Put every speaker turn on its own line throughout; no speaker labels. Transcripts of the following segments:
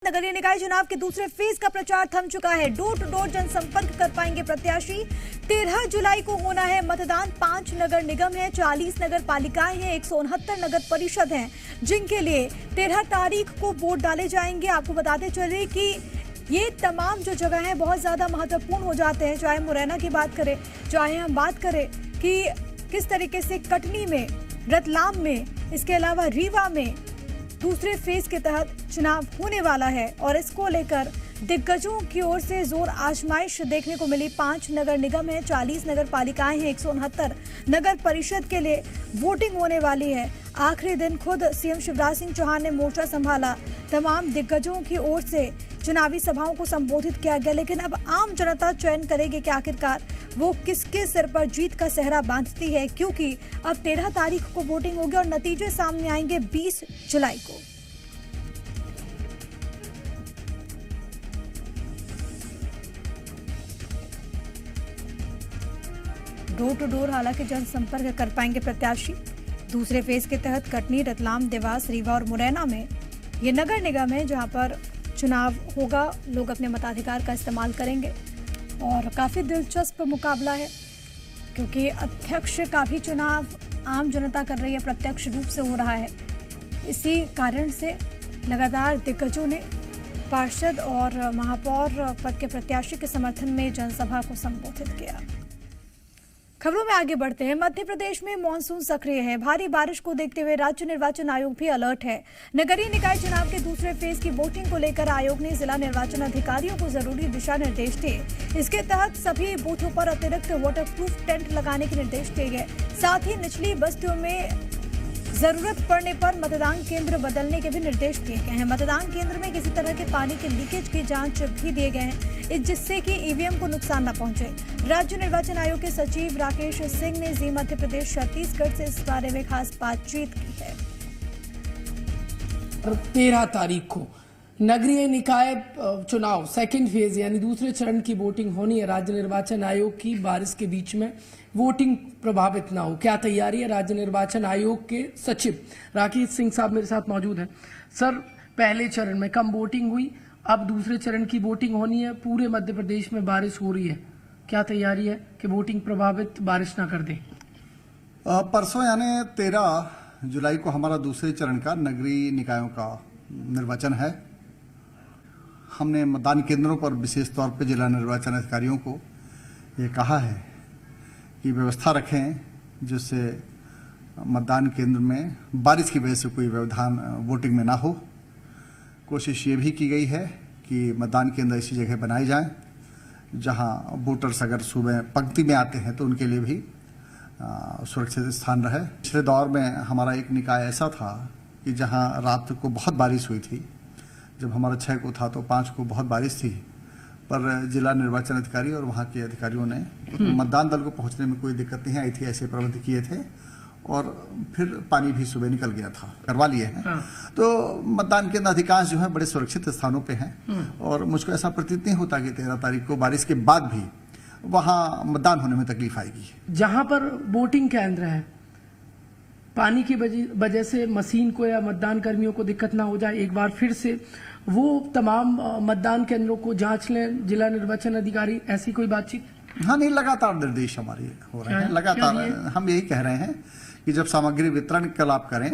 नगरीय निकाय चुनाव के दूसरे फेज का प्रचार थम चुका है। डोर टू डोर जनसंपर्क कर पाएंगे प्रत्याशी। 13 जुलाई को होना है मतदान। 5 नगर निगम है, 40 नगर पालिकाएं हैं, 169 नगर परिषद हैं, जिनके लिए 13 तारीख को वोट डाले जाएंगे। आपको बताते चले कि ये तमाम जो जगह हैं बहुत ज्यादा महत्वपूर्ण हो जाते हैं। चाहे मुरैना की बात करें, चाहे हम बात करें कि किस तरीके से कटनी में, रतलाम में, इसके अलावा रीवा में दूसरे फेज के तहत चुनाव होने वाला है और इसको लेकर दिग्गजों की ओर से जोर आजमाइश देखने को मिली। 5 नगर निगम है, 40 नगर पालिकाएं हैं, 169 नगर परिषद के लिए वोटिंग होने वाली है। आखिरी दिन खुद सीएम शिवराज सिंह चौहान ने मोर्चा संभाला। तमाम दिग्गजों की ओर से चुनावी सभाओं को संबोधित किया गया, लेकिन अब आम जनता चयन करेगी कि आखिरकार वो किसके सिर पर जीत का सेहरा बांधती है, क्योंकि अब 13 तारीख को वोटिंग होगी और नतीजे सामने आएंगे 20 जुलाई को। डोर टू डोर हालांकि जनसंपर्क कर पाएंगे प्रत्याशी। दूसरे फेज के तहत कटनी, रतलाम, देवास, रीवा और मुरैना में ये नगर निगम है जहां पर चुनाव होगा। लोग अपने मताधिकार का इस्तेमाल करेंगे और काफ़ी दिलचस्प मुकाबला है, क्योंकि अध्यक्ष का भी चुनाव आम जनता कर रही है, प्रत्यक्ष रूप से हो रहा है। इसी कारण से लगातार दिग्गजों ने पार्षद और महापौर पद के प्रत्याशी के समर्थन में जनसभा को संबोधित किया। खबरों में आगे बढ़ते हैं। मध्य प्रदेश में मानसून सक्रिय है। भारी बारिश को देखते हुए राज्य निर्वाचन आयोग भी अलर्ट है। नगरीय निकाय चुनाव के दूसरे फेज की वोटिंग को लेकर आयोग ने जिला निर्वाचन अधिकारियों को जरूरी दिशा निर्देश दिए। इसके तहत सभी बूथों पर अतिरिक्त वाटरप्रूफ टेंट लगाने के निर्देश दिए गए। साथ ही निचली बस्तियों में जरूरत पड़ने पर मतदान केंद्र बदलने के भी निर्देश दिए गए हैं। मतदान केंद्र में किसी तरह के पानी के लीकेज की जांच भी दिए गए हैं, जिससे कि ईवीएम को नुकसान न पहुंचे। राज्य निर्वाचन आयोग के सचिव राकेश सिंह ने जी मध्य प्रदेश छत्तीसगढ़ से इस बारे में खास बातचीत की है।
13 तारीख को नगरीय निकाय चुनाव सेकंड फेज यानी दूसरे चरण की वोटिंग होनी है। राज्य निर्वाचन आयोग की बारिश के बीच में वोटिंग प्रभावित ना हो, क्या तैयारी है? राज्य निर्वाचन आयोग के सचिव राकेश सिंह साहब मेरे साथ मौजूद हैं। सर, पहले चरण में कम वोटिंग हुई, अब दूसरे चरण की वोटिंग होनी है। पूरे मध्य प्रदेश में बारिश हो रही है, क्या तैयारी है कि वोटिंग प्रभावित बारिश ना कर दे?
परसों यानी 13 जुलाई को हमारा दूसरे चरण का नगरीय निकायों का निर्वाचन है। हमने मतदान केंद्रों पर विशेष तौर पर जिला निर्वाचन अधिकारियों को ये कहा है कि व्यवस्था रखें जिससे मतदान केंद्र में बारिश की वजह से कोई व्यवधान वोटिंग में ना हो। कोशिश ये भी की गई है कि मतदान केंद्र ऐसी जगह बनाए जाएं जहां वोटर्स अगर सुबह पंक्ति में आते हैं तो उनके लिए भी सुरक्षित स्थान रहे। पिछले दौर में हमारा एक निकाय ऐसा था कि जहां रात को बहुत बारिश हुई थी। जब हमारा 6 को था तो 5 को बहुत बारिश थी, पर जिला निर्वाचन अधिकारी और वहाँ के अधिकारियों ने मतदान दल को पहुँचने में कोई दिक्कत नहीं आई थी, ऐसे प्रबंध किए थे और फिर पानी भी सुबह निकल गया था, करवा लिए हैं। तो मतदान केंद्र अधिकांश जो है बड़े सुरक्षित स्थानों पे हैं और मुझको ऐसा प्रतीत नहीं होता कि 13 तारीख को बारिश के बाद भी वहाँ मतदान होने में तकलीफ आएगी।
जहाँ पर वोटिंग केंद्र है, पानी की वजह से मशीन को या मतदान कर्मियों को दिक्कत ना हो जाए, एक बार फिर से वो तमाम मतदान केंद्रों को जांच लें जिला निर्वाचन अधिकारी, ऐसी कोई बातचीत?
हाँ, नहीं, लगातार निर्देश हमारे हो रहे हैं। लगातार हम यही कह रहे हैं कि जब सामग्री वितरण कल आप करें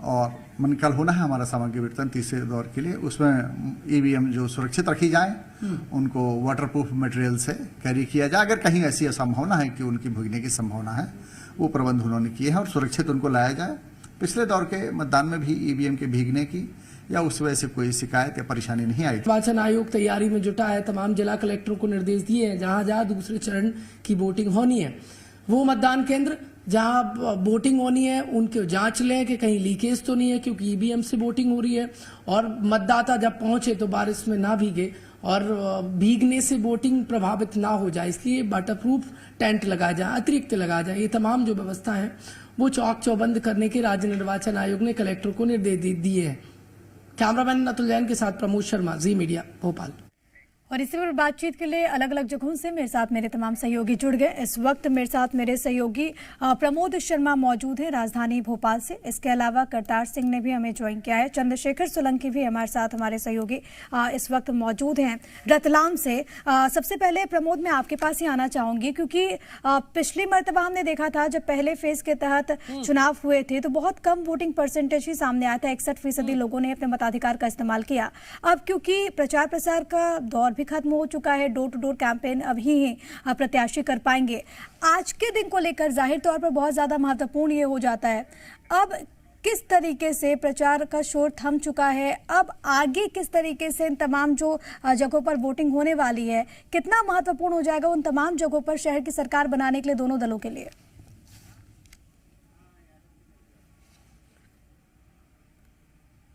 और मन कल होना है हमारा सामग्री वितरण तीसरे दौर के लिए, उसमें ईवीएम जो सुरक्षित रखी जाए, उनको वाटरप्रूफ मटेरियल से कैरी किया जाए। अगर कहीं ऐसी संभावना है कि उनकी भीगने की संभावना है, वो प्रबंध उन्होंने किए हैं और सुरक्षित उनको लाया जाए। पिछले दौर के मतदान में भी ईवीएम के भीगने की या उस वजह से कोई शिकायत या परेशानी नहीं आई।
निर्वाचन आयोग तैयारी में जुटा है। तमाम जिला कलेक्टरों को निर्देश दिए हैं जहां जहां दूसरे चरण की वोटिंग होनी है, वो मतदान केंद्र जहां वोटिंग होनी है उनके जांच लें कि कहीं लीकेज तो नहीं है, क्योंकि ईवीएम से वोटिंग हो रही है। और मतदाता जब पहुंचे तो बारिश में ना भीगे और भीगने से वोटिंग प्रभावित ना हो जाए, इसलिए वाटरप्रूफ टेंट लगाया जाए, अतिरिक्त लगाया जाए। ये तमाम जो व्यवस्था है वो चौक चौबंद करने के राज्य निर्वाचन आयोग ने कलेक्टर को निर्देश दिए हैं। कैमरामैन अतुल जैन के साथ प्रमोद शर्मा, जी मीडिया, भोपाल।
और इसी पर बातचीत के लिए अलग अलग जगहों से मेरे साथ मेरे तमाम सहयोगी जुड़ गए। इस वक्त मेरे साथ मेरे सहयोगी प्रमोद शर्मा मौजूद हैं राजधानी भोपाल से। इसके अलावा करतार सिंह ने भी हमें ज्वाइन किया है। चंद्रशेखर सोलंकी भी हमारे साथ हमारे सहयोगी इस वक्त मौजूद हैं रतलाम से। सबसे पहले प्रमोद, मैं आपके पास ही आना चाहूंगी क्योंकि पिछली मरतबा हमने देखा था जब पहले फेज के तहत चुनाव हुए थे तो बहुत कम वोटिंग परसेंटेज ही सामने आया था। 61% लोगों ने अपने मताधिकार का इस्तेमाल किया। अब क्योंकि प्रचार प्रसार का दौर भी खत्म हो चुका है, डोर टू डोर कैंपेन अभी ही प्रत्याशी कर पाएंगे। आज के दिन को लेकर जाहिर तौर पर बहुत ज्यादा महत्वपूर्ण ये हो जाता है। अब किस तरीके से प्रचार का शोर थम चुका है, अब आगे किस तरीके से इन तमाम जो जगहों पर वोटिंग होने वाली है, कितना महत्वपूर्ण हो जाएगा उन तमाम जगहों पर शहर की सरकार बनाने के लिए दोनों दलों के लिए?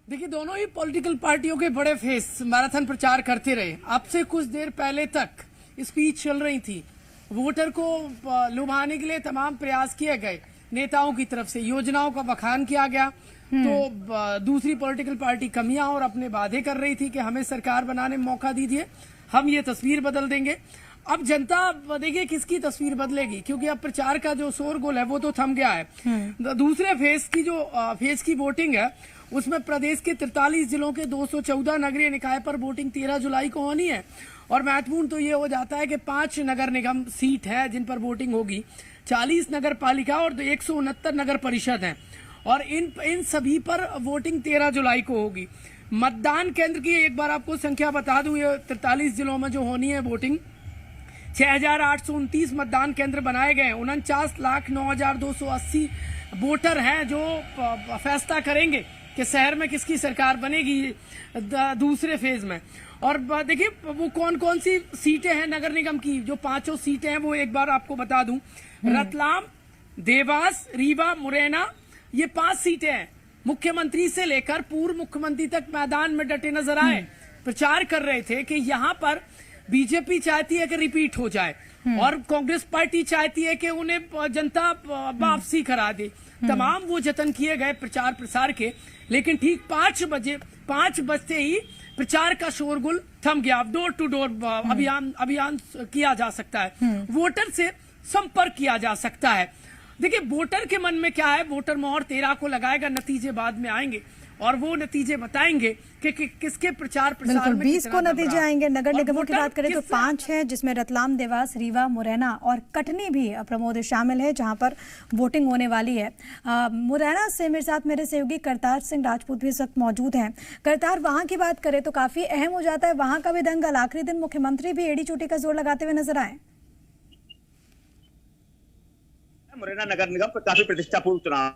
देखिए, दोनों ही पॉलिटिकल पार्टियों के बड़े फेस मैराथन प्रचार करते रहे। अब से कुछ देर पहले तक स्पीच चल रही थी। वोटर को लुभाने के लिए तमाम प्रयास किए गए नेताओं की तरफ से, योजनाओं का बखान किया गया। तो दूसरी पॉलिटिकल पार्टी कमियां और अपने वादे कर रही थी कि हमें सरकार बनाने में मौका दीजिए, हम ये तस्वीर बदल देंगे। अब जनता देखिए किसकी तस्वीर बदलेगी, क्योंकि अब प्रचार का जो शोरगुल है वो तो थम गया है। दूसरे फेज की वोटिंग है उसमें प्रदेश के 43 जिलों के 214 नगरीय निकाय पर वोटिंग 13 जुलाई को होनी है। और महत्वपूर्ण तो ये हो जाता है कि 5 नगर निगम सीट है जिन पर वोटिंग होगी, 40 नगर पालिका और 169 नगर परिषद हैं। और इन सभी पर वोटिंग 13 जुलाई को होगी। मतदान केंद्र की एक बार आपको संख्या बता दूं, ये 43 जिलों में जो होनी है वोटिंग, 6829 मतदान केंद्र बनाए गए। 49,09,280 वोटर हैं जो फैसला करेंगे कि शहर में किसकी सरकार बनेगी दूसरे फेज में। और देखिए वो कौन कौन सी सीटें हैं नगर निगम की, जो 5 सीटें हैं वो एक बार आपको बता दूं। रतलाम, देवास, रीवा, मुरैना, ये 5 सीटें हैं। मुख्यमंत्री से लेकर पूर्व मुख्यमंत्री तक मैदान में डटे नजर आए, प्रचार कर रहे थे कि यहाँ पर बीजेपी चाहती है कि रिपीट हो जाए और कांग्रेस पार्टी चाहती है कि उन्हें जनता वापसी करा दे। तमाम वो जतन किए गए प्रचार प्रसार के, लेकिन ठीक 5 बजते ही प्रचार का शोरगुल थम गया। अब डोर टू डोर अभियान किया जा सकता है, वोटर से संपर्क किया जा सकता है। देखिए वोटर के मन में क्या है, वोटर मोहर 13 को लगाएगा, नतीजे बाद में आएंगे और वो नतीजे बताएंगे कि किसके प्रचार प्रसार में
20 को नतीजे आएंगे। नगर निगमों की बात करें तो 5 है, जिसमें रतलाम, देवास, रीवा, मुरैना और कटनी भी प्रमोद शामिल है जहां पर वोटिंग होने वाली है। मुरैना से मेरे साथ मेरे सहयोगी करतार सिंह राजपूत भी इस वक्त मौजूद हैं। करतार, वहां की बात करें तो काफी अहम हो जाता है वहां का भी दंगल। आखिरी दिन मुख्यमंत्री भी एड़ी चोटी का जोर लगाते हुए नजर आए।
मुरैना नगर निगम पर काफी प्रतिष्ठापूर्ण चुनाव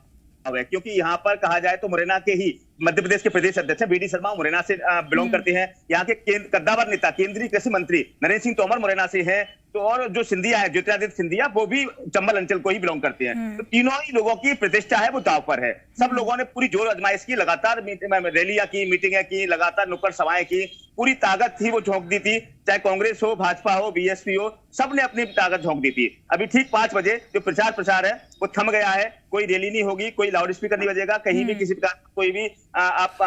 है, क्योंकि यहाँ पर कहा जाए तो मुरैना के ही मध्य प्रदेश के प्रदेश अध्यक्ष बीडी शर्मा मुरैना से बिलोंग करते हैं। यहाँ के कद्दावर नेता केंद्रीय कृषि मंत्री नरेंद्र सिंह तोमर मुरैना से हैं। तो और जो सिंधिया है, ज्योतिरादित्य सिंधिया, वो भी चंबल अंचल को ही बिलोंग करते हैं। तो तीनों ही लोगों की प्रतिष्ठा है वो दांव पर है। सब लोगों ने पूरी जोर आजमाइश की, लगातार रैलियां की, मीटिंगें की, लगातार नुक्कड़ सभाएं की, पूरी ताकत थी वो झोंक दी थी। चाहे कांग्रेस हो, भाजपा हो, बीएसपी हो, सबने अपनी ताकत झोंक दी थी। अभी ठीक 5 बजे जो प्रचार प्रसार है वो थम गया है। कोई रैली नहीं होगी, कोई लाउड स्पीकर नहीं बजेगा, कहीं भी किसी प्रकार कोई भी आप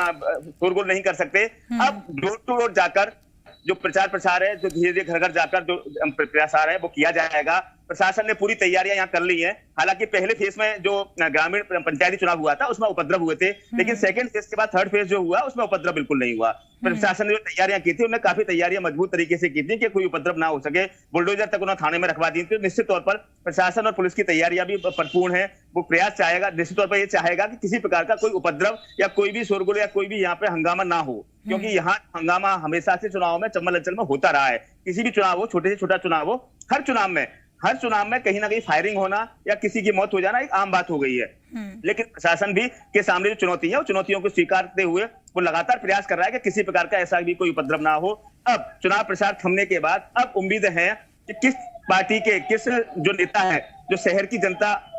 शोरगुल नहीं कर सकते। अब डोर टू डोर जाकर जो प्रचार प्रसार है, जो धीरे धीरे घर घर जाकर जो प्रसार है वो किया जाएगा। प्रशासन ने पूरी तैयारियां यहाँ कर ली हैं। हालांकि पहले फेज में जो ग्रामीण पंचायती चुनाव हुआ था उसमें उपद्रव हुए थे, लेकिन सेकंड फेज के बाद थर्ड फेज जो हुआ उसमें उपद्रव बिल्कुल नहीं हुआ। प्रशासन ने जो तैयारियां की थी उन्होंने काफी तैयारियां मजबूत तरीके से की थी कि कोई उपद्रव ना हो सके। बुलडोजर तक उन्होंने थाने में रखवा दी थी। निश्चित तौर पर प्रशासन और पुलिस की तैयारियां भी भरपूर है। वो प्रयास चाहेगा, निश्चित तौर पर ये चाहेगा कि किसी प्रकार का कोई उपद्रव या कोई भी शोरगुल या कोई भी यहाँ पे हंगामा ना हो, क्योंकि यहाँ हंगामा हमेशा से चुनाव में चंबल अंचल में होता रहा है। किसी भी चुनाव हो, छोटे से छोटा चुनाव हो, हर चुनाव में कहीं ना कहीं फायरिंग होना या किसी की मौत हो जाना एक आम बात हो गई है। लेकिन प्रशासन भी के सामने जो चुनौती है, चुनौतियों को स्वीकारते हुए वो लगातार प्रयास कर रहा है कि किसी प्रकार का ऐसा भी कोई उपद्रव ना हो। अब चुनाव प्रचार थमने के बाद अब उम्मीद है कि किस पार्टी के किस जो नेता है, जो शहर की जनता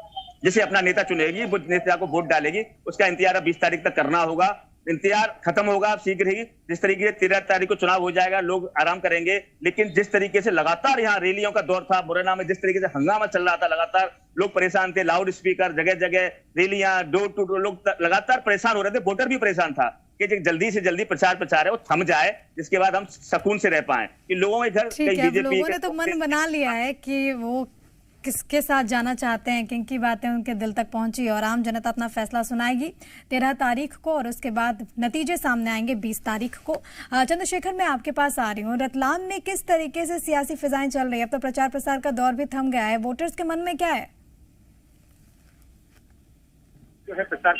जिसे अपना नेता चुनेगी, वो नेता को वोट डालेगी, उसका इंतजार अब 20 तारीख तक करना होगा। इंतजार खत्म होगा अब शीघ्र ही। जिस तरीके से 13 तारीख को चुनाव हो जाएगा, लोग आराम करेंगे, लेकिन जिस तरीके से लगातार यहाँ रैलियों का दौर था मुरैना में, जिस तरीके से हंगामा चल रहा था, लगातार लोग परेशान थे, लाउड स्पीकर जगह जगह, रैलियां, डोर टू डोर, लोग लगातार परेशान हो रहे थे। वोटर भी परेशान था कि जल्दी से जल्दी प्रचार है वो थम जाए, जिसके बाद हम सुकून से रह पाए कि लोगों के घर
ठीक है, लोगों ने तो मन बना लिया है कि वो किसके साथ जाना चाहते हैं, किनकी बातें उनके दिल तक पहुंची और आम जनता अपना फैसला सुनाएगी 13 तारीख को और उसके बाद नतीजे सामने आएंगे 20 तारीख को। चंद्रशेखर, मैं आपके पास आ रही हूँ। रतलाम में किस तरीके से सियासी फिजाएं चल रही है? अब तो प्रचार प्रसार का दौर भी थम गया है, वोटर्स के मन में क्या है?
जो है प्रचार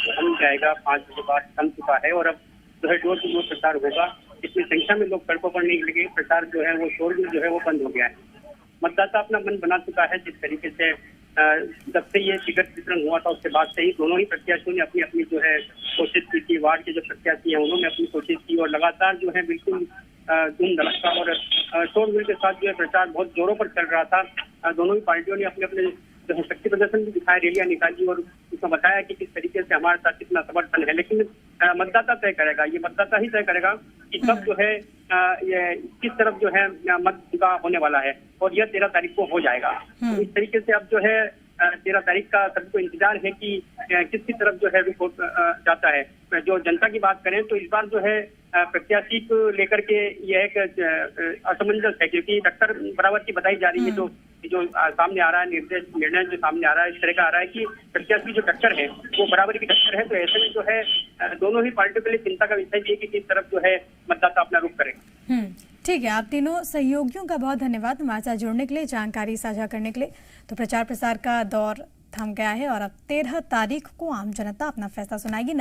थम जाएगा, 5 बजे बाद थम चुका है और अब जो है डोर टू डोर प्रचार होगा। इतनी संख्या में लोग सड़कों पर नहीं लगे, प्रचार जो है वो शोरगुल जो है वो बंद हो गया है। मतदाता अपना मन बना चुका है। जिस तरीके से जब से ये टिकट वितरण हुआ था उसके बाद से ही दोनों ही प्रत्याशियों ने अपनी अपनी जो है कोशिश की थी। वार्ड के जो प्रत्याशी हैं उन्होंने अपनी कोशिश की और लगातार जो है बिल्कुल धूम धड़का और शोरगुल के साथ जो है प्रचार बहुत जोरों पर चल रहा था। दोनों ही पार्टियों ने अपने अपने जो है शक्ति प्रदर्शन भी दिखाया, रैलियां निकाली और उसमें बताया कि किस तरीके से हमारे साथ कितना समर्थन है। लेकिन मतदाता तय करेगा, ये मतदाता ही तय करेगा कि कब जो है ये किस तरफ जो है मत का होने वाला है और यह 13 तारीख को हो जाएगा। तो इस तरीके से अब जो है 13 तारीख का सभी को इंतजार है कि किसकी तरफ जो है रिपोर्ट जाता है। जो जनता की बात करें तो इस बार जो है प्रत्याशी को लेकर के यह एक असमंजस है, क्योंकि टक्कर बराबर की बताई जा रही है। जो सामने आ रहा है निर्णय जो सामने आ रहा है इस तरह का आ रहा है कि प्रत्याशी जो टक्कर है वो बराबरी की टक्कर है। तो ऐसे में जो है दोनों ही पार्टियों के लिए चिंता का विषय ये कि किस तरफ जो है मतदाता अपना रुख करेगा।
ठीक है, आप तीनों सहयोगियों का बहुत धन्यवाद हमारे साथ जुड़ने के लिए, जानकारी साझा करने के लिए। तो प्रचार प्रसार का दौर थम गया है और अब 13 तारीख को आम जनता अपना फैसला सुनाएगी।